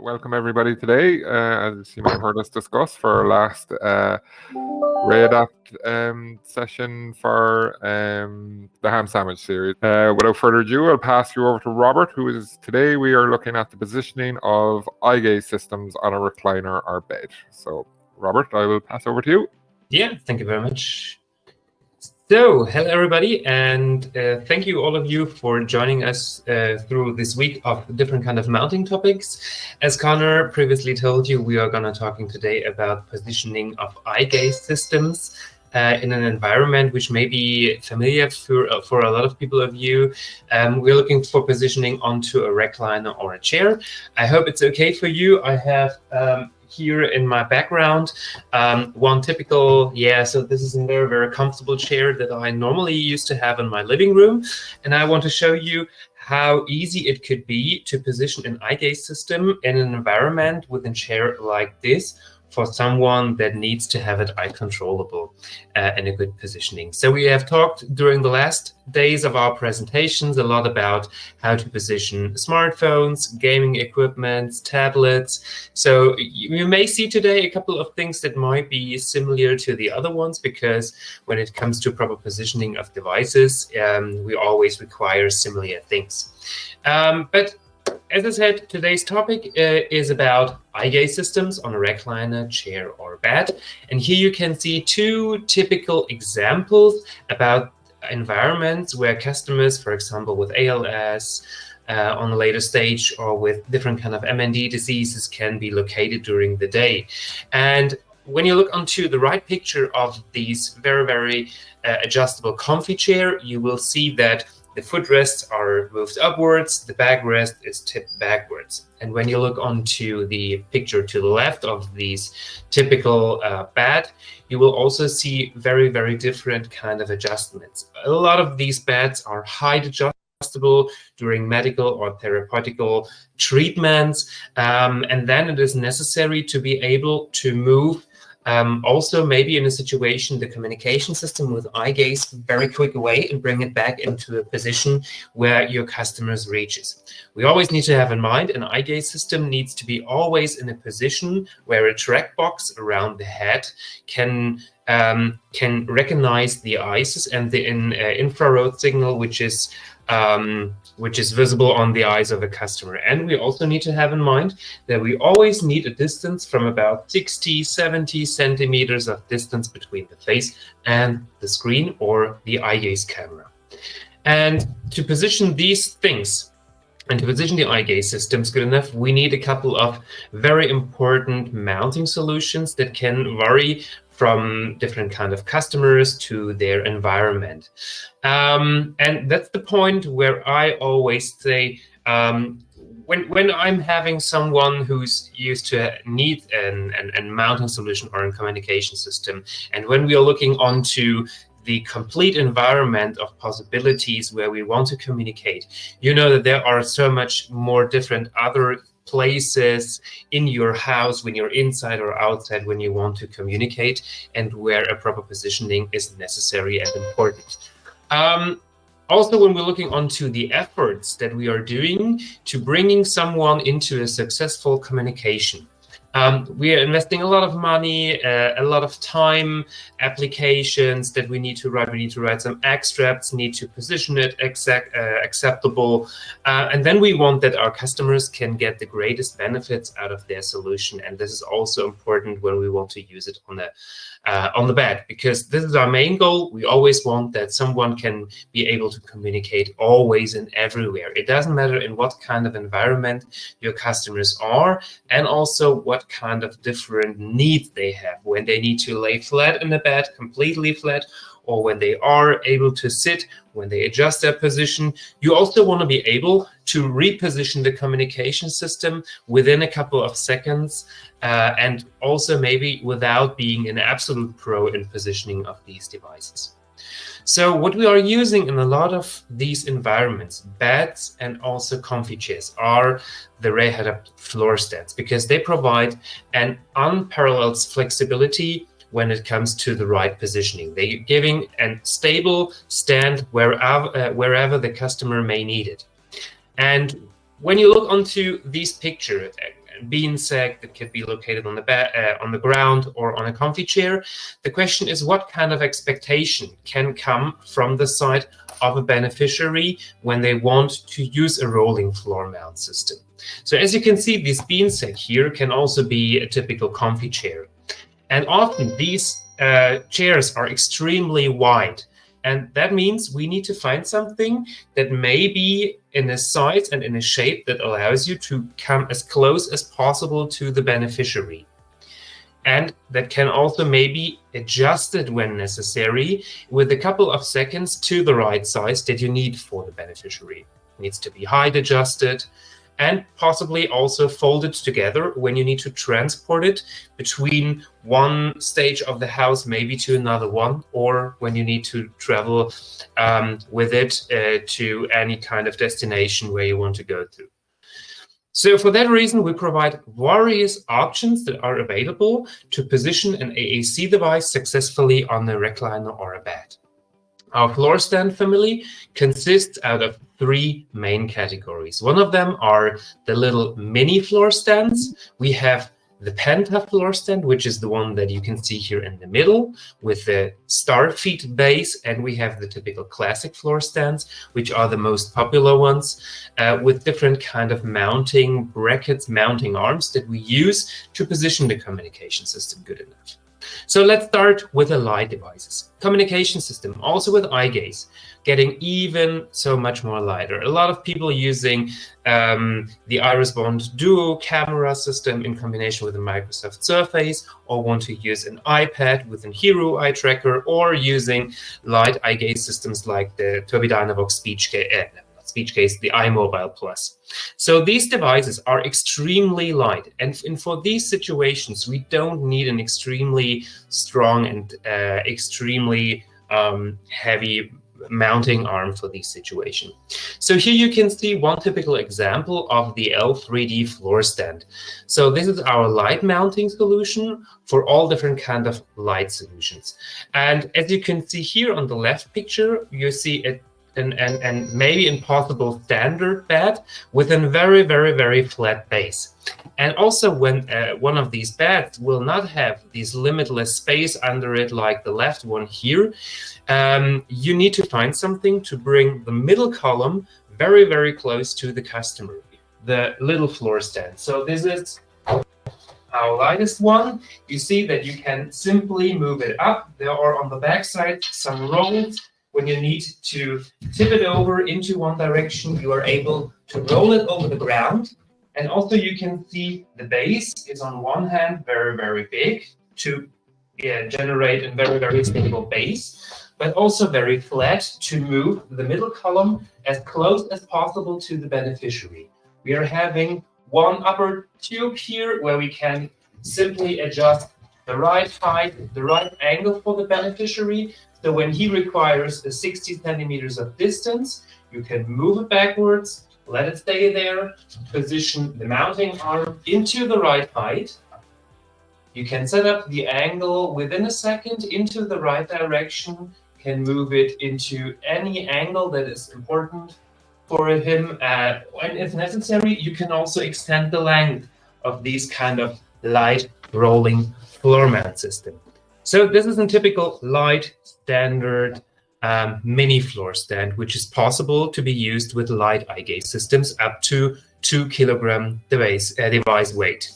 welcome everybody today. As you may have heard us discuss for our last Readapt session for the ham sandwich series. Without further ado, I'll pass you over to Robert, who is today we are looking at the positioning of eye gaze systems on a recliner or bed. So, Robert, I will pass over to you. Yeah, thank you very much. So, hello everybody, and thank you all of you for joining us through this week of different kind of mounting topics. As Connor previously told you, we are going to talking today about positioning of eye gaze systems in an environment which may be familiar for a lot of people of you. We're looking for positioning onto a recliner or a chair. I hope it's okay for you. I have here in my background one typical, so this is a very, very comfortable chair that I normally used to have in my living room, and I want to show you how easy it could be to position an eye gaze system in an environment with a chair like this for someone that needs to have it eye controllable and a good positioning. So we have talked during the last days of our presentations a lot about how to position smartphones, gaming equipment, tablets. So you may see today a couple of things that might be similar to the other ones, because when it comes to proper positioning of devices, we always require similar things. But as I said, today's topic is about eye gaze systems on a recliner, chair, or bed. And here you can see two typical examples about environments where customers, for example, with ALS, on a later stage, or with different kind of MND diseases, can be located during the day. And when you look onto the right picture of these very, very adjustable comfy chair, you will see that the footrests are moved upwards, the backrest is tipped backwards. And when you look onto the picture to the left of these typical bed, you will also see very, very different kind of adjustments. A lot of these beds are height adjustable during medical or therapeutical treatments, and then it is necessary to be able to move also maybe in a situation, the communication system with eye gaze very quick away and bring it back into a position where your customers reaches. We always need to have in mind an eye gaze system needs to be always in a position where a track box around the head can recognize the eyes and the infrared signal, which is visible on the eyes of a customer. And we also need to have in mind that we always need a distance from about 60, 70 centimeters of distance between the face and the screen or the eye gaze camera. And to position these things and to position the eye gaze systems good enough, we need a couple of very important mounting solutions that can vary from different kind of customers to their environment. And that's the point where I always say, when I'm having someone who's used to need a mounting solution or a communication system, and when we are looking onto the complete environment of possibilities where we want to communicate, you know that there are so much more different other places in your house when you're inside or outside when you want to communicate, and where a proper positioning is necessary and important. Also, when we're looking onto the efforts that we are doing to bringing someone into a successful communication, we are investing a lot of money, a lot of time, applications that we need to write. We need to write some extracts, need to position it acceptable. And then we want that our customers can get the greatest benefits out of their solution. And this is also important when we want to use it on the bed, because this is our main goal. We always want that someone can be able to communicate always and everywhere. It doesn't matter in what kind of environment your customers are, and also what kind of different needs they have, when they need to lay flat in the bed, completely flat, or when they are able to sit, when they adjust their position. You also want to be able to reposition the communication system within a couple of seconds, and also maybe without being an absolute pro in positioning of these devices. So what we are using in a lot of these environments, beds and also comfy chairs, are the Readapt Floorstands, because they provide an unparalleled flexibility when it comes to the right positioning. They're giving a stable stand wherever the customer may need it. And when you look onto these pictures, bean sack that could be located on the ground or on a comfy chair. The question is, what kind of expectation can come from the side of a beneficiary when they want to use a rolling floor mount system? So as you can see, this bean sack here can also be a typical comfy chair. And often these chairs are extremely wide. And that means we need to find something that may be in a size and in a shape that allows you to come as close as possible to the beneficiary. And that can also maybe adjust it when necessary with a couple of seconds to the right size that you need for the beneficiary. It needs to be height adjusted and possibly also folded together when you need to transport it between one stage of the house maybe to another one, or when you need to travel with it to any kind of destination where you want to go to. So for that reason, we provide various options that are available to position an AAC device successfully on a recliner or a bed. Our floor stand family consists out of 3 main categories. One of them are the little mini floor stands. We have the Penta floor stand, which is the one that you can see here in the middle with the star feet base. And we have the typical classic floor stands, which are the most popular ones, with different kind of mounting brackets, mounting arms that we use to position the communication system good enough. So let's start with the light devices. Communication system, also with eye gaze, getting even so much more lighter. A lot of people using the Iris Bond Duo camera system in combination with a Microsoft Surface, or want to use an iPad with an Hero eye tracker, or using light eye gaze systems like the Tobii Dynavox SpeechCase, the iMobile Plus. So these devices are extremely light, and for these situations, we don't need an extremely strong and extremely heavy mounting arm for these situations. So here you can see one typical example of the L3D floor stand. So this is our light mounting solution for all different kind of light solutions. And as you can see here on the left picture, you see it and maybe impossible standard bed with a very, very, very flat base. And also when one of these beds will not have this limitless space under it like the left one here, you need to find something to bring the middle column very, very close to the customer, the little floor stand. So this is our lightest one. You see that you can simply move it up. There are on the back side some rolls. When you need to tip it over into one direction, you are able to roll it over the ground. And also you can see the base is on one hand very, very big to generate a very, very stable base, but also very flat to move the middle column as close as possible to the beneficiary. We are having one upper tube here where we can simply adjust the right height, the right angle for the beneficiary. So when he requires the 60 centimeters of distance, you can move it backwards, let it stay there, position the mounting arm into the right height. You can set up the angle within a second into the right direction, can move it into any angle that is important for him. And if necessary, you can also extend the length of these kind of light rolling floor mount system. So this is a typical light standard mini floor stand, which is possible to be used with light eye gaze systems up to 2 kilogram device weight.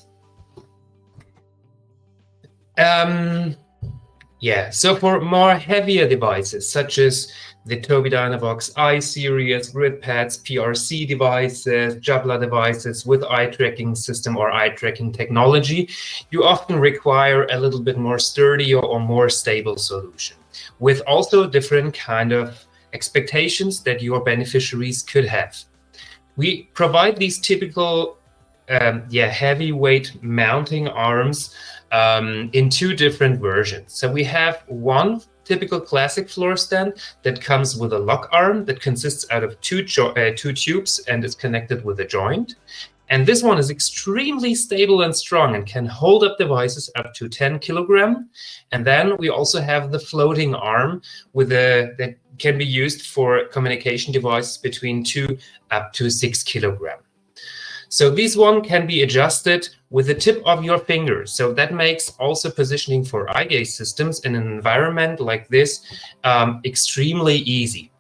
So for more heavier devices, such as the Tobii Dynavox I series, grid pads, PRC devices, Jabla devices with eye tracking system or eye tracking technology, you often require a little bit more sturdy or more stable solution, with also different kind of expectations that your beneficiaries could have. We provide these typical heavyweight mounting arms in 2 different versions. So we have one typical classic floor stand that comes with a lock arm that consists out of 2 tubes and is connected with a joint. And this one is extremely stable and strong and can hold up devices up to 10 kilogram. And then we also have the floating arm that can be used for communication devices between 2 up to 6 kilogram. So this one can be adjusted with the tip of your finger. So that makes also positioning for eye gaze systems in an environment like this extremely easy.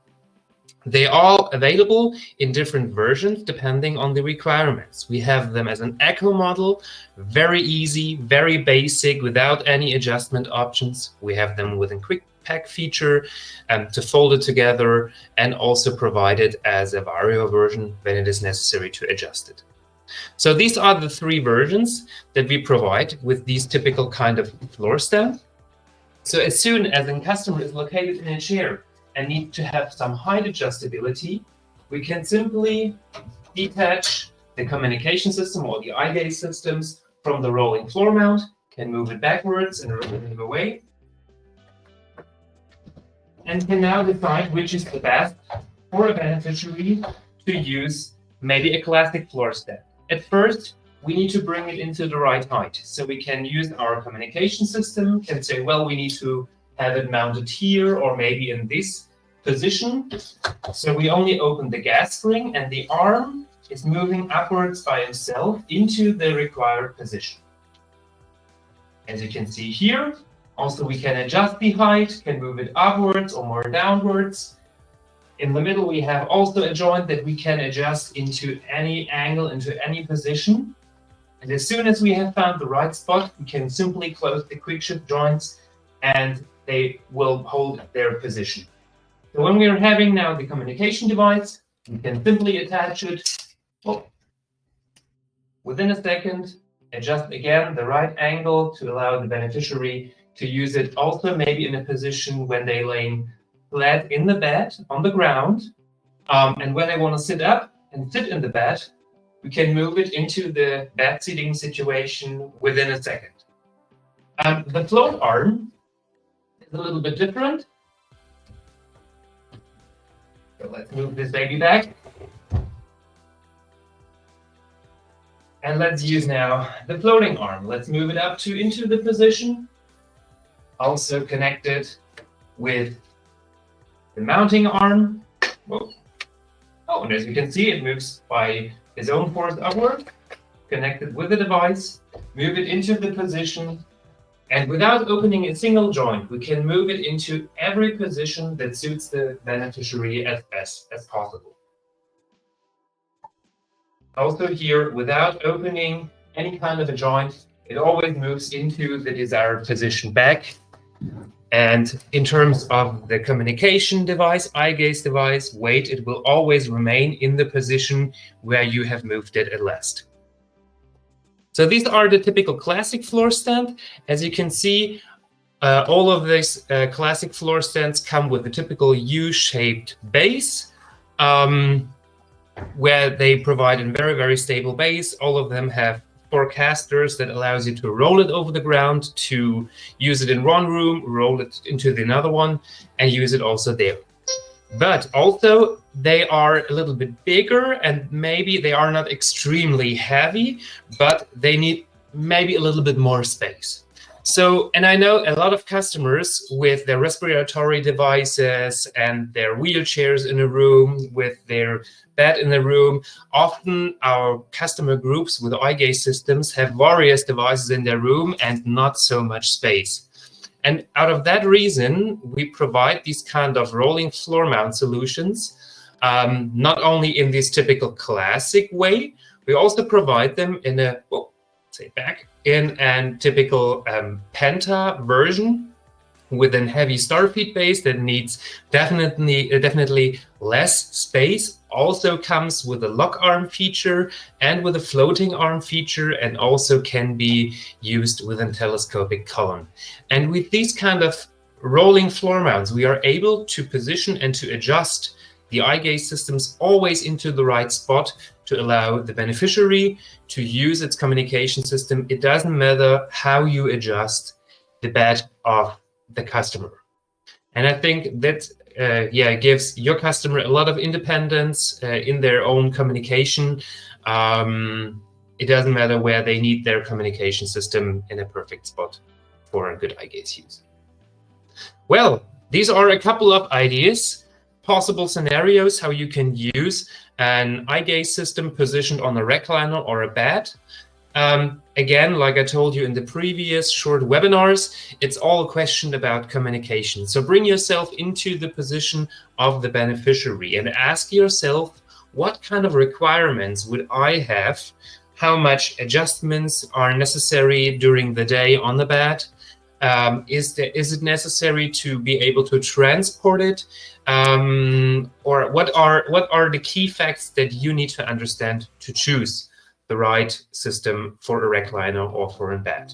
They are available in different versions depending on the requirements. We have them as an Echo model, very easy, very basic, without any adjustment options. We have them with a quick pack feature to fold it together, and also provided as a Vario version when it is necessary to adjust it. So these are the three versions that we provide with these typical kind of floor stand. So as soon as a customer is located in a chair and need to have some height adjustability, we can simply detach the communication system or the eye gaze systems from the rolling floor mount, can move it backwards and roll it away, and can now decide which is the best for a beneficiary to use maybe a classic floor stand. At first, we need to bring it into the right height. So we can use our communication system, can say, well, we need to have it mounted here or maybe in this position. So we only open the gas spring and the arm is moving upwards by itself into the required position. As you can see here, also we can adjust the height, can move it upwards or more downwards. In the middle, we have also a joint that we can adjust into any angle, into any position. And as soon as we have found the right spot, we can simply close the quick shift joints and they will hold their position. So when we are having now the communication device, we can simply attach it within a second, adjust again the right angle to allow the beneficiary to use it also maybe in a position when they laying flat in the bed on the ground. And when they want to sit up and sit in the bed, we can move it into the bed sitting situation within a second. The float arm is a little bit different. So let's move this baby back. And let's use now the floating arm. Let's move it up into the position. Also connected with the mounting arm. Whoa. Oh, and as you can see, it moves by its own force upward, connected with the device, move it into the position, and without opening a single joint, we can move it into every position that suits the beneficiary as best as possible. Also here, without opening any kind of a joint, it always moves into the desired position back. And in terms of the communication device, eye gaze device, weight, it will always remain in the position where you have moved it at last. So these are the typical classic floor stand. As you can see, all of these classic floor stands come with a typical U-shaped base, where they provide a very, very stable base. All of them have forecasters that allows you to roll it over the ground, to use it in one room, roll it into the another one, and use it also there. But also they are a little bit bigger, and maybe they are not extremely heavy, but they need maybe a little bit more space. So, and I know a lot of customers with their respiratory devices and their wheelchairs in a room, with their bed in the room. Often our customer groups with eye gaze systems have various devices in their room and not so much space. And out of that reason, we provide these kind of rolling floor mount solutions, not only in this typical classic way, we also provide them in a, in a typical Penta version with a heavy starfeed base that needs definitely less space. Also comes with a lock arm feature and with a floating arm feature, and also can be used with a telescopic column. And with these kind of rolling floor mounts, we are able to position and to adjust the eye gaze systems always into the right spot to allow the beneficiary to use its communication system. It doesn't matter how you adjust the bed of the customer. And I think that gives your customer a lot of independence in their own communication. It doesn't matter where they need their communication system in a perfect spot for a good eye gaze use. Well, these are a couple of ideas possible scenarios how you can use an eye gaze system positioned on a recliner or a bed. Again, like I told you in the previous short webinars, it's all a question about communication. So bring yourself into the position of the beneficiary and ask yourself, what kind of requirements would I have? How much adjustments are necessary during the day on the bed? Is it necessary to be able to transport it? Or what are the key facts that you need to understand to choose the right system for a recliner or for a bed?